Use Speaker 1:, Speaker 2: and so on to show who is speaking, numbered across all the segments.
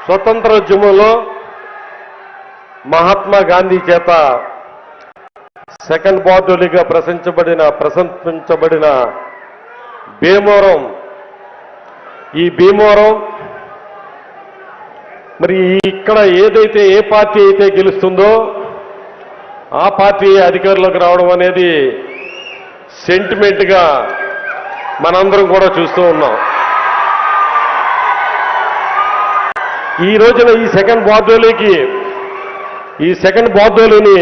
Speaker 1: స్వతంత్రోద్యమంలో మహాత్మా గాంధీ చేత సెకండ్ బార్డర్లీగా ప్రశంసించబడిన భీమవరం, ఈ భీమవరం మరి ఇక్కడ ఏదైతే ఏ పార్టీ అయితే గెలుస్తుందో ఆ పార్టీ అధికారంలోకి రావడం అనేది సెంటిమెంట్గా మనందరం కూడా చూస్తూ ఉన్నాం. ఈ రోజున ఈ సెకండ్ బార్డర్లీని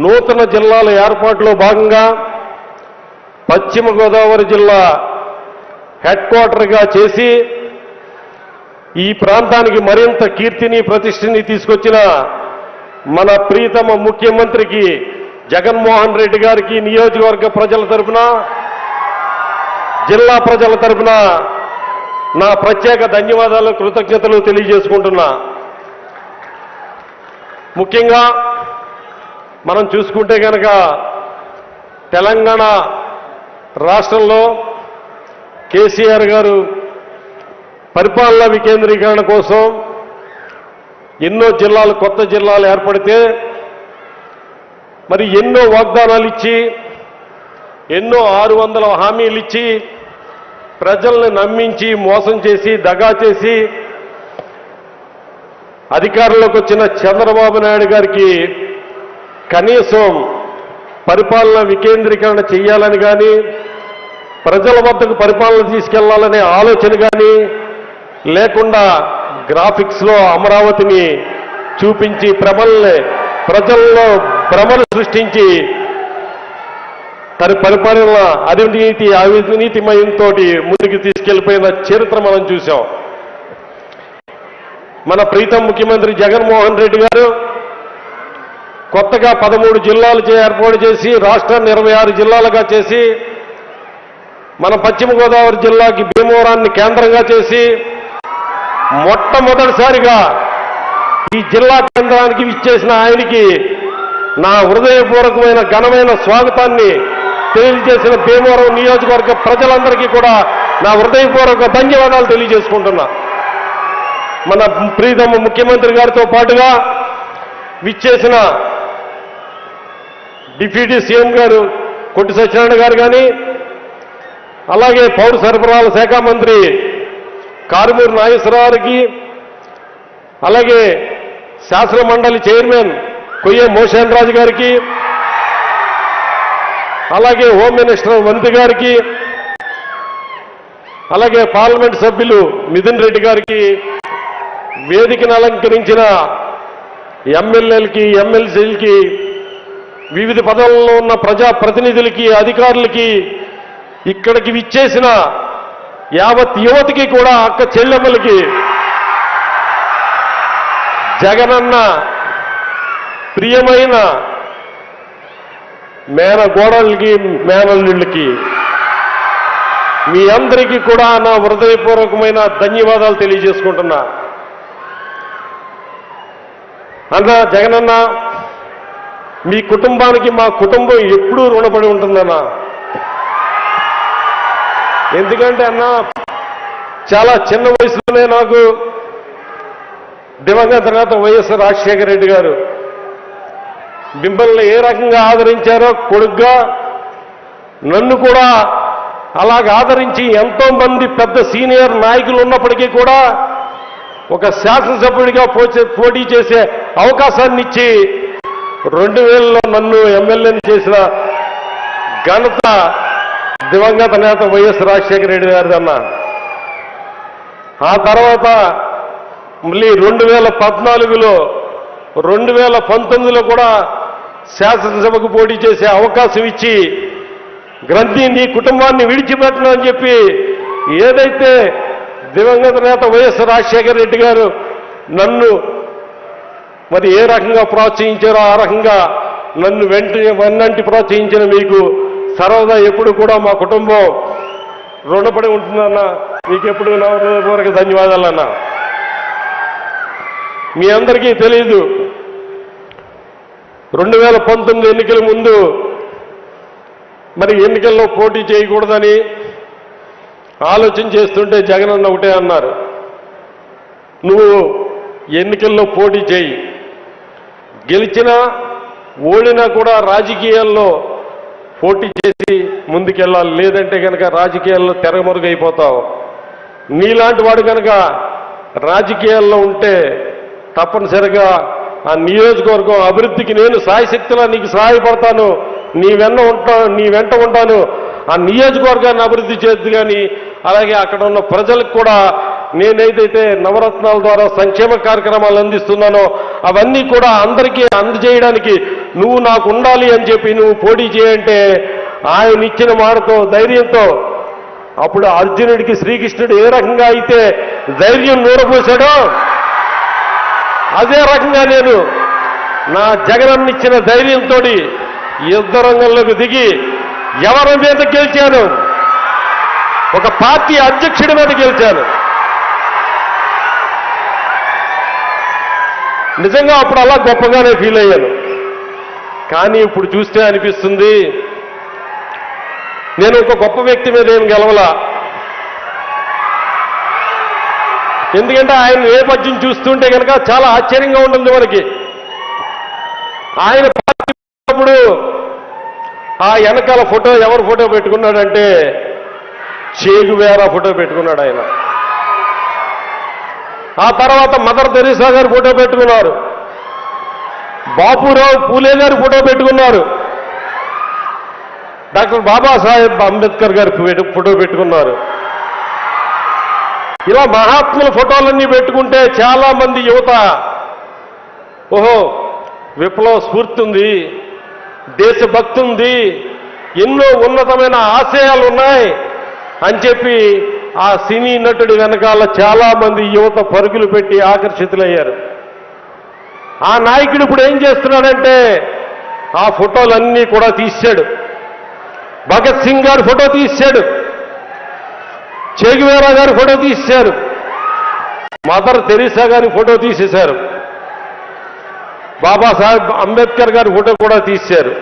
Speaker 1: నూతన జిల్లాల ఏర్పాటులో భాగంగా పశ్చిమ గోదావరి జిల్లా హెడ్ క్వార్టర్గా చేసి ఈ ప్రాంతానికి మరింత కీర్తిని ప్రతిష్టని తీసుకొచ్చిన మన ప్రియతమ ముఖ్యమంత్రికి జగన్మోహన్ రెడ్డి గారికి నియోజకవర్గ ప్రజల తరపున, జిల్లా ప్రజల తరపున నా ప్రత్యేక ధన్యవాదాలు, కృతజ్ఞతలు తెలియజేసుకుంటున్నా. ముఖ్యంగా మనం చూసుకుంటే కనుక తెలంగాణ రాష్ట్రంలో కేసీఆర్ గారు పరిపాలనా వికేంద్రీకరణ కోసం ఎన్నో జిల్లాలు, కొత్త జిల్లాలు ఏర్పడితే మరి ఎన్నో వాగ్దానాలు ఇచ్చి, ఎన్నో 600 హామీలు ఇచ్చి ప్రజల్ని నమ్మించి మోసం చేసి దగా చేసి అధికారంలోకి వచ్చిన చంద్రబాబు నాయుడు గారికి కనీసం పరిపాలన వికేంద్రీకరణ చేయాలని కానీ, ప్రజల వద్దకు పరిపాలన తీసుకెళ్లాలనే ఆలోచన కానీ లేకుండా గ్రాఫిక్స్లో అమరావతిని చూపించి ప్రజల్లో భ్రమలు సృష్టించి పరిపాలన అవినీతిమయంతో ముందుకు తీసుకెళ్లిపోయిన చరిత్ర మనం చూశాం. మన ప్రీతం ముఖ్యమంత్రి జగన్మోహన్ రెడ్డి గారు కొత్తగా 13 జిల్లాలు ఏర్పాటు చేసి రాష్ట్రాన్ని 26 జిల్లాలుగా చేసి మన పశ్చిమ గోదావరి జిల్లాకి భీమవరాన్ని కేంద్రంగా చేసి మొట్టమొదటిసారిగా ఈ జిల్లా కేంద్రానికి విచ్చేసిన ఆయనకి నా హృదయపూర్వకమైన ఘనమైన స్వాగతాన్ని తెలియజేసిన భీమవరం నియోజకవర్గ ప్రజలందరికీ కూడా నా హృదయపూర్వక ధన్యవాదాలు తెలియజేసుకుంటున్నా. మన ప్రియతమ ముఖ్యమంత్రి గారితో పాటుగా విచ్చేసిన డిప్యూటీ సీఎం గారు కొట్టి సత్యనారాయణ గారు కానీ, అలాగే పౌర సరఫరాల శాఖ మంత్రి కారుమూరి నాగేశ్వరరావుకి, అలాగే శాసన మండలి చైర్మన్ కొయ్య మోషన్ రాజు గారికి, అలాగే హోమ్ మినిస్టర్ వనిత గారికి, అలాగే పార్లమెంట్ సభ్యులు మిథున్ రెడ్డి గారికి, వేదికను అలంకరించిన ఎమ్మెల్యేలకి, ఎమ్మెల్సీలకి, వివిధ పదవుల్లో ఉన్న ప్రజాప్రతినిధులకి, అధికారులకి, ఇక్కడికి విచ్చేసిన యావత్ యువతికి కూడా, అక్క చెల్లెమ్మలకి, జగనన్న ప్రియమైన మేనగోడలకి, మేనల్లుళ్ళకి మీ అందరికీ కూడా నా హృదయపూర్వకమైన ధన్యవాదాలు తెలియజేసుకుంటున్నా. అన్న జగనన్న, మీ కుటుంబానికి మా కుటుంబం ఎప్పుడూ రుణపడి ఉంటుందన్నా. ఎందుకంటే అన్న, చాలా చిన్న వయసులోనే నాకు దివంగత నేత వైఎస్ రాజశేఖర రెడ్డి గారు మిమ్మల్ని ఏ రకంగా ఆదరించారో కొడుగ్గా నన్ను కూడా అలాగ ఆదరించి ఎంతో మంది పెద్ద సీనియర్ నాయకులు ఉన్నప్పటికీ కూడా ఒక శాసనసభ్యుడిగా పోటీ చేసే అవకాశాన్ని ఇచ్చి 2000లో నన్ను ఎమ్మెల్యేని చేసిన ఘనత దివంగత నేత వైఎస్ రాజశేఖర రెడ్డి గారిది అన్న. ఆ తర్వాత మళ్ళీ 2014లో 2019లో కూడా శాసనసభకు పోటీ చేసే అవకాశం ఇచ్చి గ్రంథి నీ కుటుంబాన్ని విడిచిపెట్టను అని చెప్పి ఏదైతే దివంగత నేత వైఎస్ రాజశేఖర రెడ్డి గారు నన్ను మరి ఏ రకంగా ప్రోత్సహించారో ఆ రకంగా నన్ను వెన్నంటి ప్రోత్సహించిన మీకు సర్వదా ఎప్పుడు కూడా మా కుటుంబం రుణపడి ఉంటుందన్న. మీకు ఎప్పుడు నా హృదయపూర్వక ధన్యవాదాలన్న. మీ అందరికీ తెలీదు, 2019 ఎన్నికల ముందు మరి ఎన్నికల్లో పోటీ చేయకూడదని ఆలోచన చేస్తుంటే జగనన్న ఒకటే అన్నారు, నువ్వు ఎన్నికల్లో పోటీ చేయి, గెలిచినా ఓడినా కూడా రాజకీయాల్లో పోటీ చేసి ముందుకెళ్ళాలి, లేదంటే కనుక రాజకీయాల్లో తెరమరుగైపోతావు. నీలాంటి వాడు కనుక రాజకీయాల్లో ఉంటే తప్పనిసరిగా ఆ నియోజకవర్గం అభివృద్ధికి నేను సాయశక్తిలా నీకు సహాయపడతాను, నీ వెంట ఉంటాను, ఆ నియోజకవర్గాన్ని అభివృద్ధి చేద్దు. కానీ అలాగే అక్కడ ఉన్న ప్రజలకు కూడా నేనేదైతే నవరత్నాల ద్వారా సంక్షేమ కార్యక్రమాలు అందిస్తున్నానో అవన్నీ కూడా అందరికీ అందజేయడానికి నువ్వు నాకు ఉండాలి అని చెప్పి నువ్వు పోటీ చేయంటే ఆయన ఇచ్చిన మాటతో ధైర్యంతో అప్పుడు అర్జునుడికి శ్రీకృష్ణుడు ఏ రకంగా అయితే ధైర్యం నూరపోశాడో అదే రకంగా నేను నా జగనన్న ఇచ్చిన ధైర్యంతో యుద్ధ రంగంలోకి దిగి ఎవరి మీద గెలిచాను? ఒక పార్టీ అధ్యక్షుడి మీద గెలిచాను. నిజంగా అప్పుడు అలా గొప్పగానే ఫీల్ అయ్యాను. కానీ ఇప్పుడు చూస్తే అనిపిస్తుంది నేను ఒక గొప్ప వ్యక్తి మీద ఏం గెలవలా. ఎందుకంటే ఆయన నేపథ్యం చూస్తుంటే కనుక చాలా ఆశ్చర్యంగా ఉంటుంది మనకి. ఆయన పార్టీ అప్పుడు ఆ వెనకాల ఫోటో ఎవరు ఫోటో పెట్టుకున్నాడంటే చే గువేరా ఫోటో పెట్టుకున్నాడు ఆయన. ఆ తర్వాత మదర్ తెరీసా గారు ఫోటో పెట్టుకున్నారు, బాపురావు పూలే గారు ఫోటో పెట్టుకున్నారు, డాక్టర్ బాబాసాహెబ్ అంబేద్కర్ గారు ఫోటో పెట్టుకున్నారు. ఇలా మహాత్ముల ఫోటోలన్నీ పెట్టుకుంటే చాలా మంది యువత ఓహో విప్లవ స్ఫూర్తి ఉంది, దేశభక్తి ఉంది, ఎన్నో ఉన్నతమైన ఆశయాలు ఉన్నాయి అని చెప్పి ఆ సినీ నటుడి వెనకాల చాలా మంది యువత పరుగులు పెట్టి ఆకర్షితులయ్యారు. ఆ నాయకుడు ఇప్పుడు ఏం చేస్తున్నాడంటే ఆ ఫోటోలన్నీ కూడా తీశాడు. భగత్ సింగ్ గారి ఫోటో తీశాడు, చే గువేరా గారి ఫోటో తీశారు, మదర్ తెరీసా గారి ఫోటో తీసేశారు, బాబాసాహెబ్ అంబేద్కర్ గారి ఫోటో కూడా తీశారు.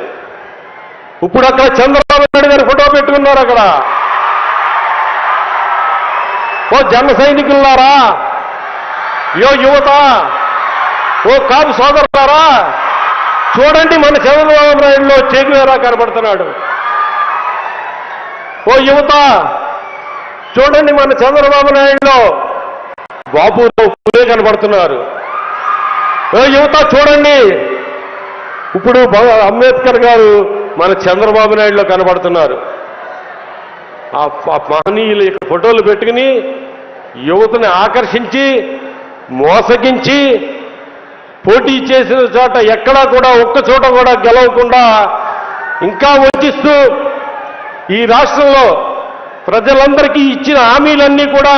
Speaker 1: ఇప్పుడు అక్కడ చంద్రబాబు నాయుడు గారి ఫోటో పెట్టుకున్నారు. అక్కడ ఓ జన సైనికులారా, యువత, ఓ కాపు సోదరులారా, చూడండి మన చంద్రబాబు నాయుడులో చే గువేరా కనబడుతున్నాడు. ఓ యువత చూడండి మన చంద్రబాబు నాయుడులో బాపురావు పూలే కనబడుతున్నారు. ఓ యువత చూడండి ఇప్పుడు అంబేద్కర్ గారు మన చంద్రబాబు నాయుడులో కనబడుతున్నారు. ఆ మహనీయుల యొక్క ఫోటోలు పెట్టుకుని యువతని ఆకర్షించి మోసగించి పోటీ చేసిన చోట ఎక్కడా కూడా ఒక్క చోట కూడా గెలవకుండా ఇంకా వంచిస్తూ ఈ రాష్ట్రంలో ప్రజలందరికీ ఇచ్చిన హామీలన్నీ కూడా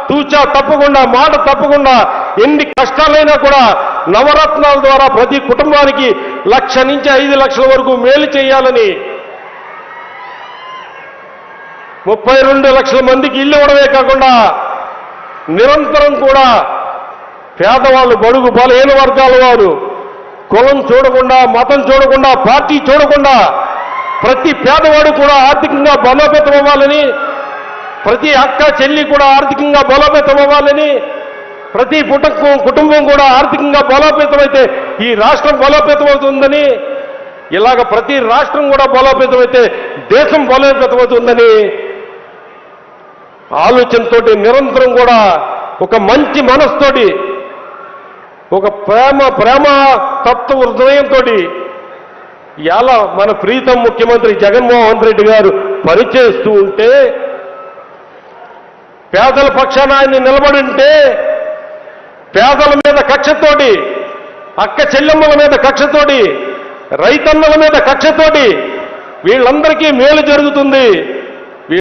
Speaker 1: తూచా తప్పకుండా మాట తప్పకుండా ఎన్ని కష్టాలైనా కూడా నవరత్నాల ద్వారా ప్రతి కుటుంబానికి 1,00,000 నుంచి 5 లక్షల వరకు మేలు చేయాలని 32 లక్షల మందికి ఇల్లు ఇవ్వడమే కాకుండా నిరంతరం కూడా పేదవాళ్ళు, బడుగు బలహీన వర్గాల వారు కులం చూడకుండా, మతం చూడకుండా, పార్టీ చూడకుండా ప్రతి పేదవాడు కూడా ఆర్థికంగా బలోపేతం అవ్వాలని, ప్రతి అక్క చెల్లి కూడా ఆర్థికంగా బలోపేతం అవ్వాలని, ప్రతి కుటుంబం కూడా ఆర్థికంగా బలోపేతం అయితే ఈ రాష్ట్రం బలోపేతం అవుతుందని, ఇలాగ ప్రతి రాష్ట్రం కూడా బలోపేతం అయితే దేశం బలోపేతం అవుతుందని ఆలోచనతోటి నిరంతరం కూడా ఒక మంచి మనసుతోటి, ఒక ప్రేమ తత్వ హృదయంతో ఇలా మన ప్రీతం ముఖ్యమంత్రి జగన్మోహన్ రెడ్డి గారు పనిచేస్తూ ఉంటే, పేదల పక్షాన ఆయన నిలబడి ఉంటే, పేదల మీద కక్షతోటి, అక్క చెల్లెమ్మల మీద కక్షతోటి, రైతన్నల మీద కక్షతోటి వీళ్ళందరికీ మేలు జరుగుతుంది,